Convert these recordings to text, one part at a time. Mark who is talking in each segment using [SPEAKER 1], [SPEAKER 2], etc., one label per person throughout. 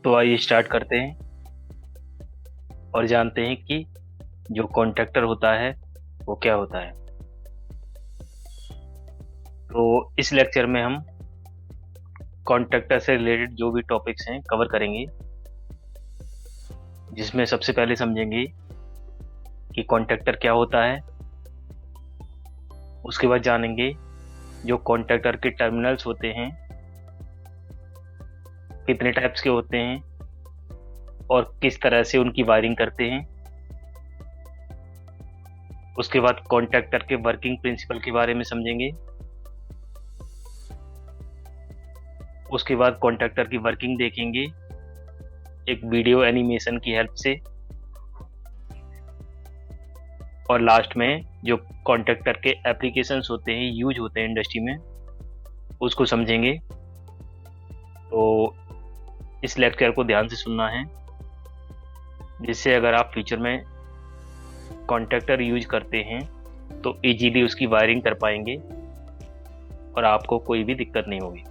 [SPEAKER 1] तो आइए स्टार्ट करते हैं और जानते हैं कि जो कॉन्ट्रैक्टर होता है वो क्या होता है। तो इस लेक्चर में हम कॉन्ट्रैक्टर से रिलेटेड जो भी टॉपिक्स हैं कवर करेंगे, जिसमें सबसे पहले समझेंगे कि कॉन्ट्रैक्टर क्या होता है। उसके बाद जानेंगे जो कॉन्ट्रैक्टर के टर्मिनल्स होते हैं कितने टाइप्स के होते हैं और किस तरह से उनकी वायरिंग करते हैं। उसके बाद कॉन्ट्रैक्टर के वर्किंग प्रिंसिपल के बारे में समझेंगे। उसके बाद कॉन्ट्रैक्टर की वर्किंग देखेंगे एक वीडियो एनिमेशन की हेल्प से। और लास्ट में जो कॉन्ट्रैक्टर के एप्लीकेशंस होते हैं, यूज होते हैं इंडस्ट्री में, उसको समझेंगे। तो इस लेक्चर को ध्यान से सुनना है, जिससे अगर आप फ्यूचर में कॉन्ट्रैक्टर यूज करते हैं तो इजीली उसकी वायरिंग कर पाएंगे और आपको कोई भी दिक्कत नहीं होगी।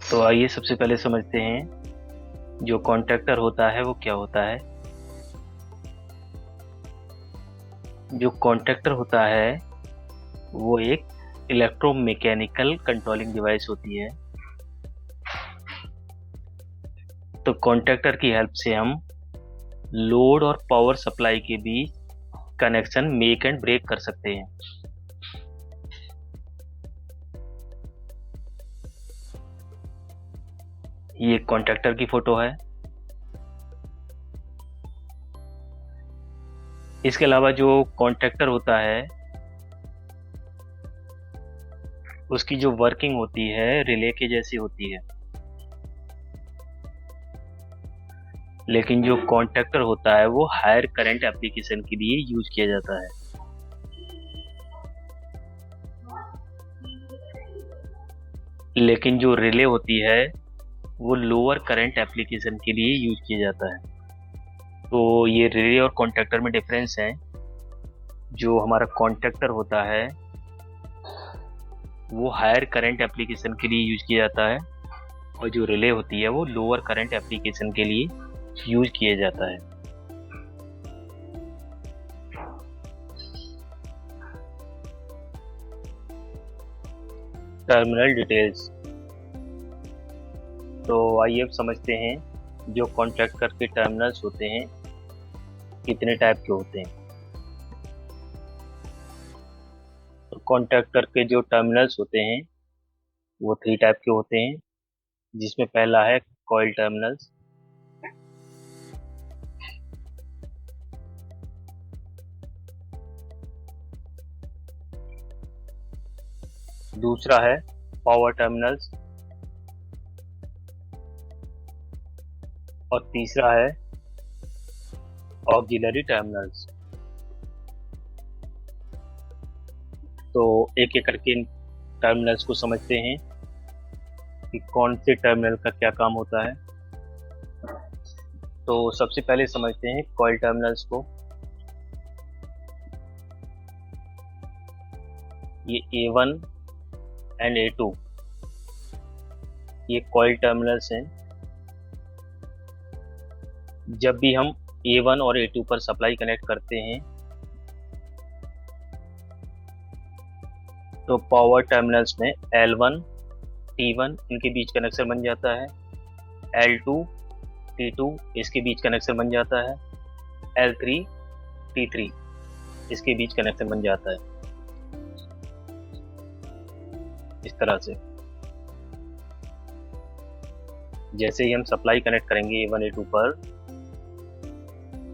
[SPEAKER 1] तो आइए सबसे पहले समझते हैं जो कॉन्ट्रैक्टर होता है वो क्या होता है। जो कॉन्ट्रैक्टर होता है वो एक इलेक्ट्रोमैकेनिकल कंट्रोलिंग डिवाइस होती है। तो कॉन्ट्रैक्टर की हेल्प से हम लोड और पावर सप्लाई के बीच कनेक्शन मेक एंड ब्रेक कर सकते हैं। ये कॉन्ट्रैक्टर की फोटो है। इसके अलावा जो कॉन्ट्रैक्टर होता है उसकी जो वर्किंग होती है रिले के जैसी होती है, लेकिन जो कॉन्ट्रैक्टर होता है वो हायर करंट एप्लीकेशन के लिए यूज किया जाता है। लेकिन जो रिले होती है वो लोअर करंट एप्लीकेशन के लिए यूज किया जाता है। तो ये रिले और कॉन्ट्रैक्टर में डिफरेंस है। जो हमारा कॉन्ट्रैक्टर होता है वो हायर करंट एप्लीकेशन के लिए यूज किया जाता है और जो रिले होती है वो लोअर करंट एप्लीकेशन के लिए यूज किया जाता है। Terminal details. तो आइए अब समझते हैं जो कॉन्ट्रैक्टर के टर्मिनल्स होते हैं कितने टाइप के होते हैं। तो कॉन्ट्रैक्टर के जो टर्मिनल्स होते हैं वो 3 टाइप के होते हैं, जिसमें पहला है कॉइल टर्मिनल्स। दूसरा है पावर टर्मिनल्स और तीसरा है ऑक्सिलरी टर्मिनल्स। तो एक एक करके इन टर्मिनल्स को समझते हैं कि कौन से टर्मिनल का क्या काम होता है। तो सबसे पहले समझते हैं कॉइल टर्मिनल्स को। ये A1 एंड A2 ये कॉइल टर्मिनल्स हैं। जब भी हम A1 और A2 पर सप्लाई कनेक्ट करते हैं तो पावर टर्मिनल्स में L1 T1 इनके बीच कनेक्शन बन जाता है, L2 T2 इसके बीच कनेक्शन बन जाता है, L3 T3 इसके बीच कनेक्शन बन जाता है। इस तरह से जैसे ही हम सप्लाई कनेक्ट करेंगे A1 A2 पर,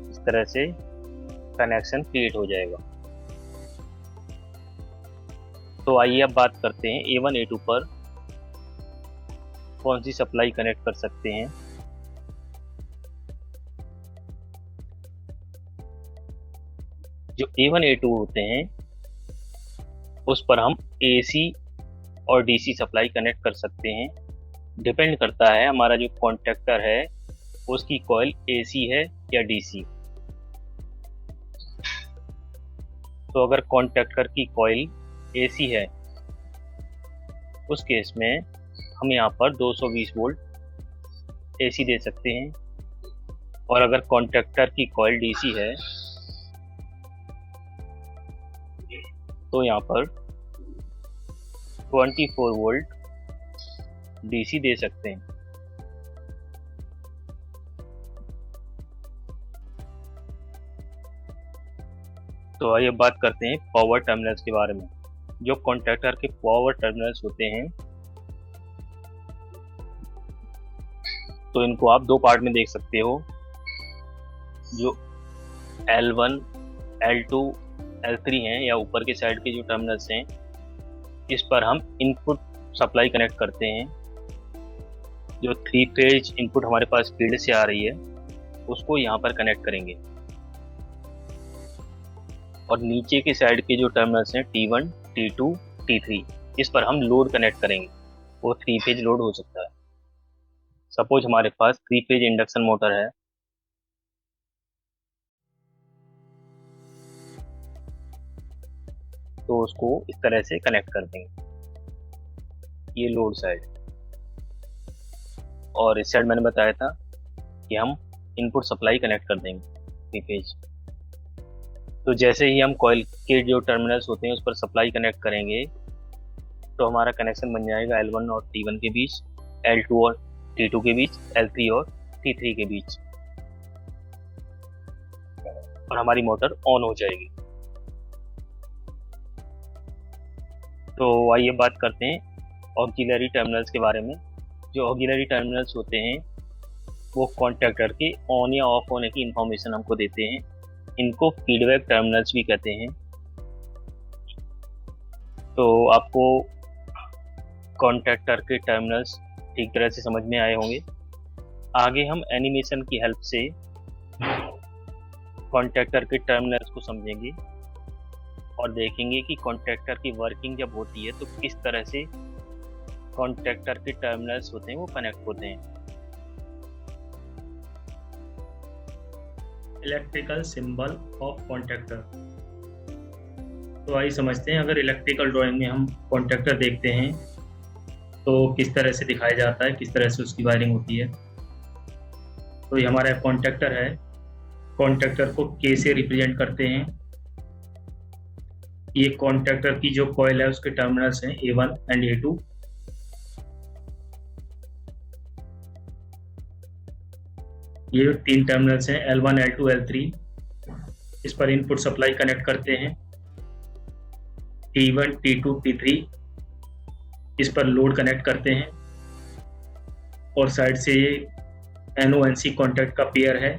[SPEAKER 1] इस तरह से कनेक्शन क्रिएट हो जाएगा। तो आइए अब बात करते हैं A1 A2 पर कौन सी सप्लाई कनेक्ट कर सकते हैं। जो A1 A2 होते हैं उस पर हम AC और DC सप्लाई कनेक्ट कर सकते हैं। डिपेंड करता है हमारा जो कॉन्ट्रैक्टर है उसकी कॉइल AC है या DC। तो अगर कॉन्ट्रैक्टर की कॉइल AC है उस केस में हम यहाँ पर 220 वोल्ट एसी दे सकते हैं। और अगर कॉन्टैक्टर की कॉइल डीसी है तो यहाँ पर 24 वोल्ट डीसी दे सकते हैं। तो आइए बात करते हैं पावर टर्मिनल्स के बारे में। जो कॉन्टैक्टर के पावर टर्मिनल्स होते हैं तो इनको आप दो पार्ट में देख सकते हो। जो L1, L2, L3 हैं या ऊपर के साइड के जो टर्मिनल्स हैं, इस पर हम इनपुट सप्लाई कनेक्ट करते हैं। जो 3 फेज इनपुट हमारे पास फील्ड से आ रही है उसको यहाँ पर कनेक्ट करेंगे। और नीचे के साइड के जो टर्मिनल्स हैं T1, T2, T3, इस पर हम लोड कनेक्ट करेंगे। वो 3 फेज लोड हो सकता है। सपोज हमारे पास 3 फेज इंडक्शन मोटर है, तो उसको इस तरह से कनेक्ट कर देंगे, ये लोड साइड। और इस साइड मैंने बताया था कि हम इनपुट सप्लाई कनेक्ट कर देंगे 3 फेज। तो जैसे ही हम कॉइल के जो टर्मिनल्स होते हैं उस पर सप्लाई कनेक्ट करेंगे तो हमारा कनेक्शन बन जाएगा L1 और T1 के बीच, L2 और T2 के बीच, L3 और T3 के बीच, और हमारी मोटर ऑन हो जाएगी। तो आइए बात करते हैं ऑक्सिलरी टर्मिनल्स के बारे में। जो ऑक्सिलरी टर्मिनल्स होते हैं वो कॉन्टैक्टर के ऑन या ऑफ होने की इंफॉर्मेशन हमको देते हैं। इनको फीडबैक टर्मिनल्स भी कहते हैं। तो आपको कॉन्टैक्टर के टर्मिनल्स ठीक तरह से समझ में आए होंगे। आगे हम एनिमेशन की हेल्प से कॉन्टैक्टर के टर्मिनल्स को समझेंगे और देखेंगे कि कॉन्टैक्टर की वर्किंग जब होती है तो किस तरह से कॉन्टैक्टर के टर्मिनल्स होते हैं वो कनेक्ट होते हैं।
[SPEAKER 2] Electrical symbol of contactor. तो आइए समझते हैं, अगर इलेक्ट्रिकल ड्राइंग में हम कॉन्टैक्टर देखते हैं तो किस तरह से दिखाया जाता है, किस तरह से उसकी वायरिंग होती है। तो ये हमारा कॉन्टैक्टर है। कॉन्टैक्टर को K से रिप्रेजेंट करते हैं। ये कॉन्टैक्टर की जो कॉइल है उसके टर्मिनल्स हैं A1 एंड A2। ये जो 3 टर्मिनल्स हैं L1, L2, L3, इस पर इनपुट सप्लाई कनेक्ट करते हैं। T1, T2, T3, इस पर लोड कनेक्ट करते हैं। और साइड से ये NO-NC कॉन्टैक्ट का पेयर है।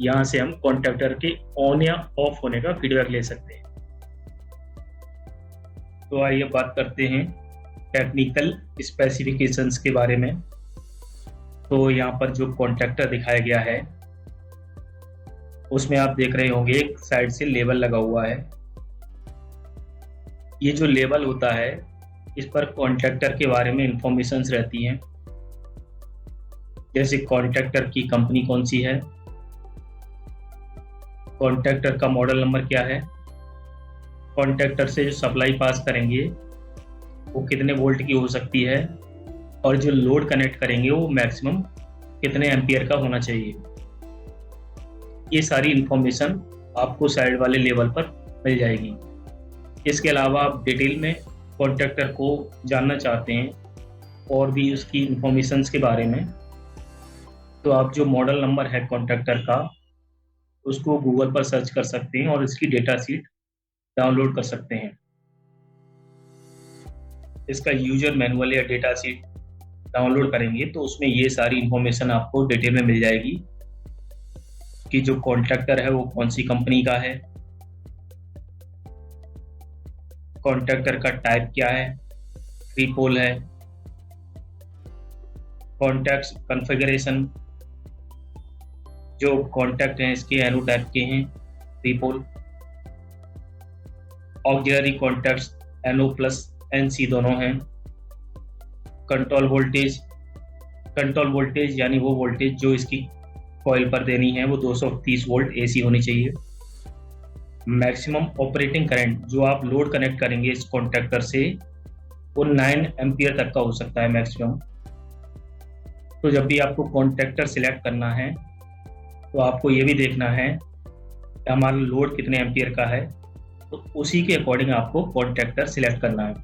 [SPEAKER 2] यहाँ से हम कॉन्टैक्टर के ऑन या ऑफ होने का फीडबैक ले सकते हैं। तो आइए बात करते हैं टेक्निकल स्पेसिफिकेशंस के बारे में। तो यहाँ पर जो कॉन्टैक्टर दिखाया गया है उसमें आप देख रहे होंगे एक साइड से लेबल लगा हुआ है। ये जो लेबल होता है इस पर कॉन्टैक्टर के बारे में इंफॉर्मेशंस रहती हैं, जैसे कॉन्टैक्टर की कंपनी कौन सी है, कॉन्टैक्टर का मॉडल नंबर क्या है, कॉन्टैक्टर से जो सप्लाई पास करेंगे वो कितने वोल्ट की हो सकती है, और जो लोड कनेक्ट करेंगे वो मैक्सिमम कितने एम्पियर का होना चाहिए। ये सारी इंफॉर्मेशन आपको साइड वाले लेवल पर मिल जाएगी। इसके अलावा आप डिटेल में कॉन्टैक्टर को जानना चाहते हैं और भी उसकी इंफॉर्मेशंस के बारे में, तो आप जो मॉडल नंबर है कॉन्टैक्टर का उसको गूगल पर सर्च कर सकते हैं और इसकी डेटा शीट डाउनलोड कर सकते हैं। इसका यूजर मैनुअल या डेटा शीट डाउनलोड करेंगे तो उसमें ये सारी इंफॉर्मेशन आपको डिटेल में मिल जाएगी कि जो कॉन्टैक्टर है वो कौन सी कंपनी का है, कॉन्टैक्टर का टाइप क्या है, 3 पोल है, कॉन्टैक्ट कॉन्फ़िगरेशन, जो कॉन्टैक्ट हैं इसके एरो टाइप के हैं 3 pole, auxiliary contacts NO plus NC दोनों हैं, कंट्रोल वोल्टेज यानी वो वोल्टेज जो इसकी कॉइल पर देनी है वो 230 वोल्ट AC होनी चाहिए। मैक्सिमम ऑपरेटिंग करंट जो आप लोड कनेक्ट करेंगे इस कॉन्टैक्टर से वो 9 एम्पियर तक का हो सकता है मैक्सिमम। तो जब भी आपको कॉन्ट्रैक्टर सिलेक्ट करना है तो आपको ये भी देखना है कि हमारा लोड कितने एम्पियर का है, तो उसी के अकॉर्डिंग आपको कॉन्ट्रैक्टर सिलेक्ट करना है।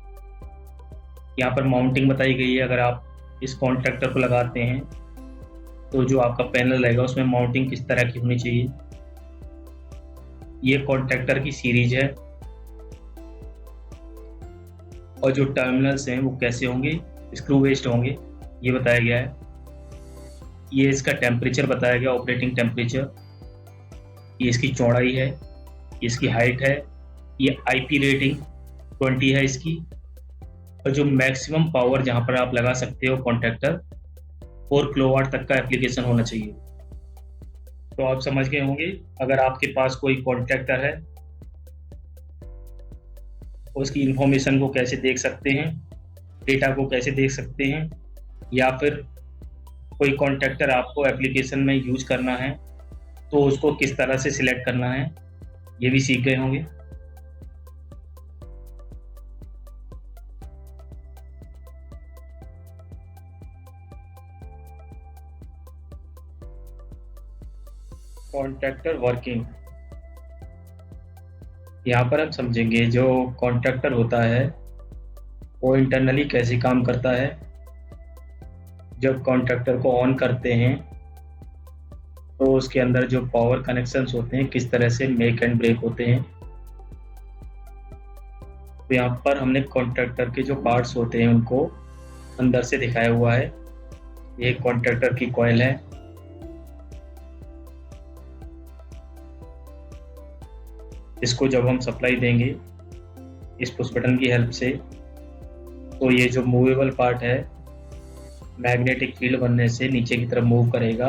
[SPEAKER 2] यहाँ पर माउंटिंग बताई गई है। अगर आप इस कॉन्ट्रैक्टर को लगाते हैं तो जो आपका पैनल रहेगा उसमें माउंटिंग किस तरह की होनी चाहिए। ये कॉन्ट्रैक्टर की सीरीज है और जो टर्मिनल्स हैं वो कैसे होंगे, स्क्रू बेस्ड होंगे, ये बताया गया है। ये इसका टेम्परेचर बताया गया, ऑपरेटिंग टेम्परेचर। ये इसकी चौड़ाई है, ये इसकी हाइट है, ये आईपी रेटिंग 20 है इसकी, और जो मैक्सिमम पावर जहाँ पर आप लगा सकते हो कॉन्ट्रैक्टर 4 किलोवाट तक का एप्लीकेशन होना चाहिए। तो आप समझ गए होंगे, अगर आपके पास कोई कॉन्ट्रैक्टर है उसकी इंफॉर्मेशन को कैसे देख सकते हैं, डेटा को कैसे देख सकते हैं, या फिर कोई कॉन्ट्रैक्टर आपको एप्लीकेशन में यूज करना है तो उसको किस तरह से सिलेक्ट करना है, ये भी सीख गए होंगे। कॉन्ट्रैक्टर वर्किंग, यहाँ पर हम समझेंगे जो कॉन्ट्रैक्टर होता है वो इंटरनली कैसे काम करता है। जब कॉन्ट्रैक्टर को ऑन करते हैं तो उसके अंदर जो पावर कनेक्शंस होते हैं किस तरह से मेक एंड ब्रेक होते हैं। तो यहाँ पर हमने कॉन्ट्रैक्टर के जो पार्ट्स होते हैं उनको अंदर से दिखाया हुआ है। ये कॉन्ट्रैक्टर की कॉइल है, इसको जब हम सप्लाई देंगे इस पुश बटन की हेल्प से तो ये जो मूवेबल पार्ट है मैग्नेटिक फील्ड बनने से नीचे की तरफ मूव करेगा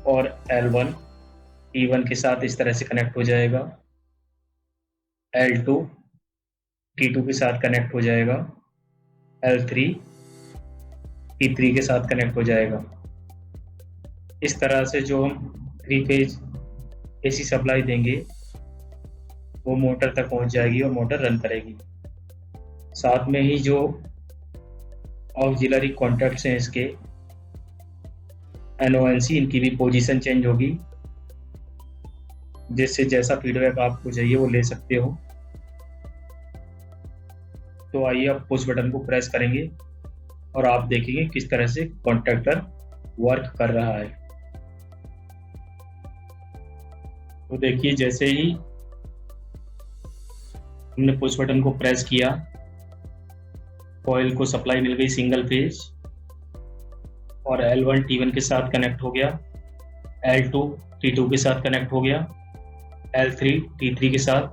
[SPEAKER 2] और L1 T1 के साथ इस तरह से कनेक्ट हो जाएगा, L2 T2 के साथ कनेक्ट हो जाएगा, L3 T3 के साथ कनेक्ट हो जाएगा। इस तरह से जो हम 3 फेज एसी सप्लाई देंगे वो मोटर तक पहुंच जाएगी और मोटर रन करेगी। साथ में ही जो ऑक्सिलरी कॉन्टैक्ट्स हैं इसके NONC, इनकी भी पोजीशन चेंज होगी, जिससे जैसा फीडबैक आपको चाहिए वो ले सकते हो। तो आइए अब पुश बटन को प्रेस करेंगे और आप देखेंगे किस तरह से कॉन्ट्रैक्टर वर्क कर रहा है। तो देखिए, जैसे ही हमने पुश बटन को प्रेस किया कॉइल को सप्लाई मिल गई सिंगल फेज और L1 T1 के साथ कनेक्ट हो गया, L2 T2 के साथ कनेक्ट हो गया, L3 T3 के साथ,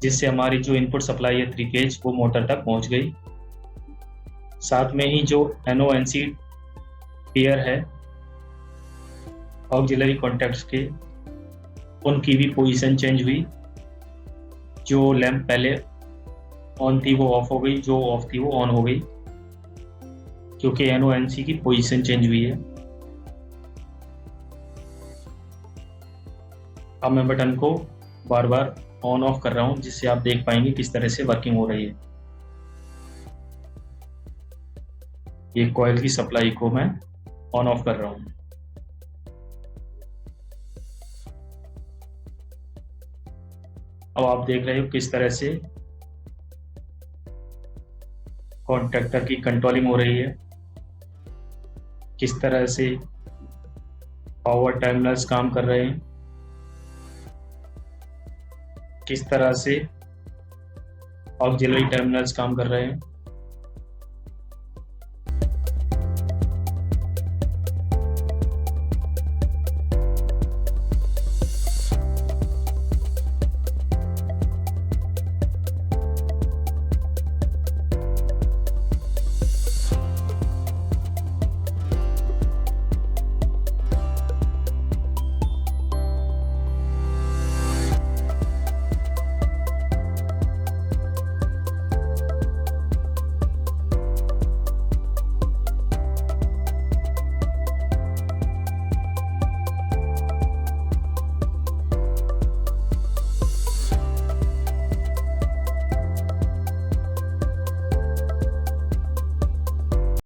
[SPEAKER 2] जिससे हमारी जो इनपुट सप्लाई है 3 फेज वो मोटर तक पहुंच गई। साथ में ही जो NONC पेयर है ऑक्सिलरी कॉन्टैक्ट्स के, उनकी भी पोजीशन चेंज हुई। जो लैंप पहले ऑन थी वो ऑफ हो गई, जो ऑफ थी वो ऑन हो गई, क्योंकि NONC की पोजीशन चेंज हुई है। अब मैं बटन को बार बार ऑन ऑफ कर रहा हूं, जिससे आप देख पाएंगे किस तरह से वर्किंग हो रही है। ये कॉइल की सप्लाई को मैं ऑन ऑफ कर रहा हूं। अब आप देख रहे हो किस तरह से कॉन्ट्रैक्टर की कंट्रोलिंग हो रही है, किस तरह से पावर टर्मिनल्स काम कर रहे हैं, किस तरह से ऑक्सिलरी टर्मिनल्स काम कर रहे हैं।